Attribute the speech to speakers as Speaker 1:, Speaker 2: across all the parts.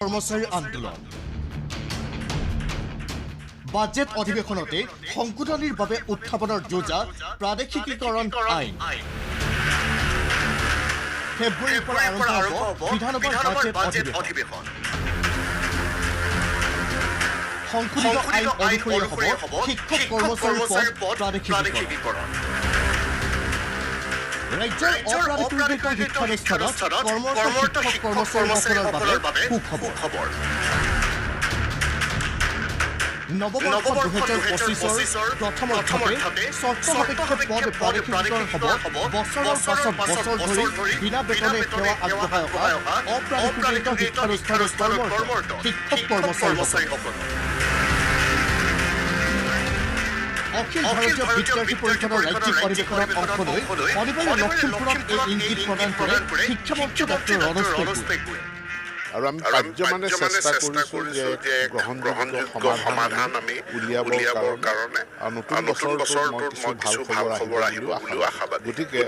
Speaker 1: কৰ্মচাৰী আন্দোলন বাজেট অধিৱেশনতে সংশোধনীৰ বাবে উত্থাপনৰ যোজা প্ৰাদেশিকীকৰণ আইন ফেব্ৰুৱাৰীৰ পৰা আৰম্ভ হ'ব বিধানসভাৰ বাজেট অধিৱেশন সংশোধিত আইন অনুসৰি হ'ব শিক্ষক কৰ্মচাৰীৰ পদ প্ৰাদেশিকীকৰণ ৰাজ্যৰ অপ্ৰাদেশিক শিক্ষানুষ্ঠানত কৰ্মৰত শিক্ষক কৰ্মচাৰীসকলৰ বাবে সুখবৰ নৱবৰ্ষ ২০২৫ৰ প্ৰথম অৰ্থাতে চৰ্তসাপেক্ষে পদ প্ৰাদেশিকীকৰণ হ'ব বছৰৰ পাছত বছৰ ধৰি বিনা বেতনে সেৱা আগবঢ়াই অহা অপ্ৰাদেশিক শিক্ষানুষ্ঠানত কৰ্মৰত শিক্ষক কৰ্মচাৰীসকল অখিল ভাৰতীয় বিদ্যাৰ্থী পৰিষদৰ ৰাজ্যিক অধিৱেশনত অংশ লৈ শনিবাৰে লখিমপুৰত এই ইংগিত প্ৰদান কৰে শিক্ষামন্ত্ৰী ডক্টৰ ৰনোজ পেগুৱে
Speaker 2: আৰু আমি কাৰ্যমানে চেষ্টা কৰিছোঁ যে গ্ৰহণযোগ্য সমাধান আমি উলিয়াবৰ কাৰণে নতুন বছৰটোত মই কিছু ভাল খবৰ আহিব বুলিও আশাবাদী গতিকে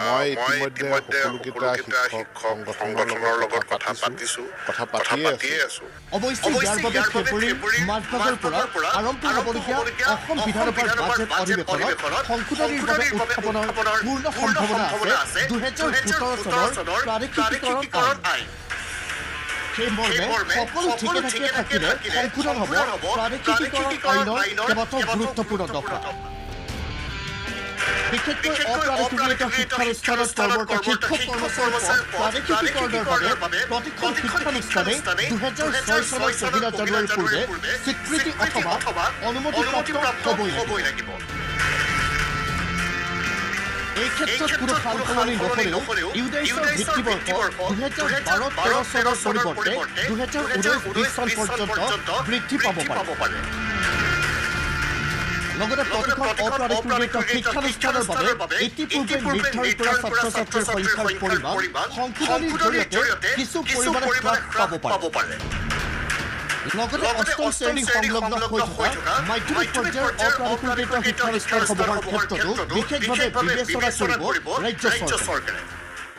Speaker 2: মই ইতিমধ্যে সকলোকেইটা শিক্ষক সংগঠনৰ লগত কথা পাতিয়ে আছোঁ
Speaker 1: অৱশ্যে ইয়াৰ বাবে ফেব্ৰুৱাৰী মাজভাগৰ পৰা আৰম্ভ হ'বলগীয়া অসম বিধানসভাৰ বাজেট অধিৱেশনত সংশোধনীৰ বাবে উত্থাপনৰ পূৰ্ণ সম্ভাৱনা আছে ২০১৭ চনৰ প্ৰাদেশিকীকৰণ আইন সেই মৰ্মে সকলো ঠিকে থাকিলে সংশোধন হ'ব প্ৰাদেশিকীকৰণ আইনৰ কেইবাটাও গুৰুত্বপূৰ্ণ দফা বিশেষকৈ অপ্ৰাদেশিক শিক্ষানুষ্ঠানত কৰ্মৰত শিক্ষক কৰ্মচাৰীৰ প্ৰাদেশিকীকৰণৰ বাবে প্ৰতিখন শিক্ষানুষ্ঠানে ২০০৬ চনৰ ১ জানুৱাৰীৰ পূৰ্বে স্বীকৃতি অথবা অনুমতিপ্ৰাপ্ত হ'বই লাগিব এই ক্ষেত্ৰত কোনো সালসলনি নহ'লেও ইউডাইছৰ ভিত্তিবৰ্ষ ২০১২-১৩ চনৰ পৰিৱৰ্তে ২০১৯-২০ চন পৰ্যন্ত বৃদ্ধি পাব পাৰে লগতে প্ৰতিখন অপ্ৰাদেশিক শিক্ষানুষ্ঠানৰ বাবে ইতিপূৰ্বে নিৰ্ধাৰিত কৰা ছাত্ৰ-ছাত্ৰীৰ সংখ্যাৰ পৰিমাণ সংশোধনীৰ জৰিয়তে কিছু পৰিমাণে হ্ৰাস পাব পাৰে লগতে অষ্টম শ্ৰেণী সংলগ্ন হৈ থকা মাধ্যমিক পৰ্যায়ৰ অপ্ৰাদেশিক শিক্ষানুষ্ঠানসমূহৰ ক্ষেত্ৰতো বিশেষভাৱে বিবেচনা কৰিব ৰাজ্য চৰকাৰে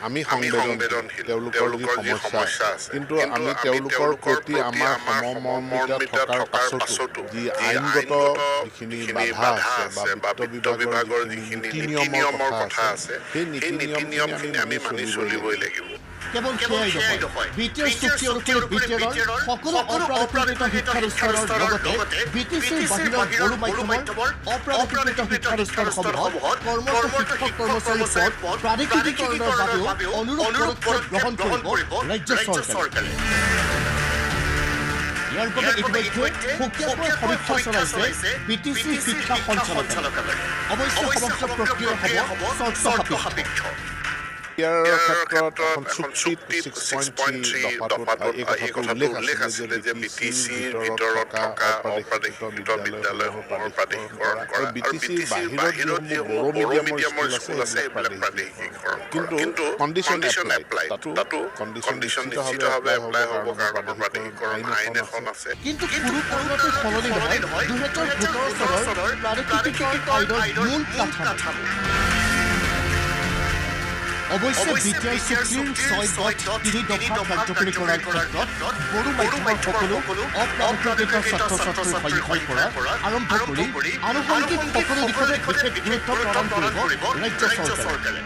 Speaker 2: আমি সংবেদনশীল তেওঁলোকৰ যি সমস্যা আছে কিন্তু আমি তেওঁলোকৰ প্ৰতি আমাৰ সমমৰ্মিতা থকাৰ পাছতো যি আইনগত যিখিনি বাধা আছে বা বিত্ত বিভাগৰ যিখিনি নীতি নিয়মৰ কথা আছে সেই নীতি নিয়মখিনি আমি মানি চলিবই লাগিব
Speaker 1: কেৱল সেয়াই নহয় বিটিআৰ চুক্তি অনুসৰি বিটিআৰৰ সকলো অপ্ৰাদেশিক শিক্ষানুষ্ঠানৰ লগতে বিটিচিৰ বাহিৰৰ বড়ো মাধ্যমৰ অপ্ৰাদেশিক শিক্ষানুষ্ঠানসমূহত কৰ্মৰত শিক্ষক কৰ্মচাৰীৰ পদ প্ৰাদেশিকীকৰণৰ বাবেও অনুৰূপ পদক্ষেপ গ্ৰহণ কৰিব ৰাজ্য চৰকাৰে ইয়াৰ বাবে ইতিমধ্যে সুকীয়াকৈ সমীক্ষা চলাইছে বিটিচি শিক্ষা সঞ্চালকালয়ে অৱশ্যে সমগ্ৰ প্ৰক্ৰিয়া হ'ব চৰ্তসাপেক্ষ
Speaker 2: ইয়াৰ ক্ষেত্ৰত এখন চুক্তিত 6.3 দফাটোত এই কথাটো উল্লেখ আছিলে যে বিটিচিৰ ভিতৰত থকা অপ্ৰাদেশিক বিদ্যালয়সমূহৰ প্ৰাদেশিকৰণ কৰা আৰু বিটিচিৰ বাহিৰত যিসমূহ বড়ো মিডিয়ামৰ স্কুল আছে সেইবিলাক প্ৰাদেশিকীকৰণ কিন্তু কণ্ডিশ্যন এপ্লাই তাতো কণ্ডিশ্যন নিশ্চিতভাৱে এপ্লাই হ'ব কাৰণ আমাৰ প্ৰাদেশিকীকৰণ আইন এখন আছে
Speaker 1: কিন্তু কোনো কাৰণতে সলনি নহয় ২০১৭ চনৰ প্ৰাদেশিকীকৰণ আইনৰ মূল কাঠামো অৱশ্যে বিটিআৰ চুক্তিৰ ৬.৩ দফা কাৰ্যকৰী কৰাৰ ক্ষেত্ৰত বড়ো মাধ্যমৰ সকলো অপ্ৰাদেশিক ছাত্ৰ-ছাত্ৰীৰ সংখ্যাৰ পৰা আৰম্ভ কৰি আনুষংগিক সকলো দিশতে বিশেষ গুৰুত্ব প্ৰদান কৰিব ৰাজ্য চৰকাৰে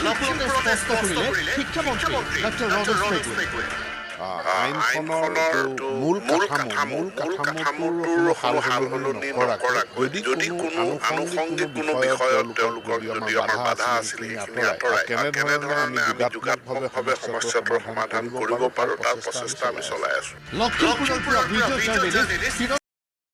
Speaker 1: লখিমপুৰতে স্পষ্ট কৰিলে শিক্ষামন্ত্ৰী ডক্টৰ ৰনোজ পেগুৱে
Speaker 2: আইনখনৰ মূল কাঠামোটোৰ সালসলনি নকৰাকৈ যদি কোনো আনুষংগিক কোনো বিষয়ত তেওঁলোকৰ যদি আমাৰ বাধা আছিলে সেইখিনি আঁতৰাই কেনেধৰণে আমি যোগাত্মকভাৱে সমস্যাটোৰ সমাধান কৰিব পাৰোঁ তাৰ প্ৰচেষ্টা আমি চলাই আছোঁ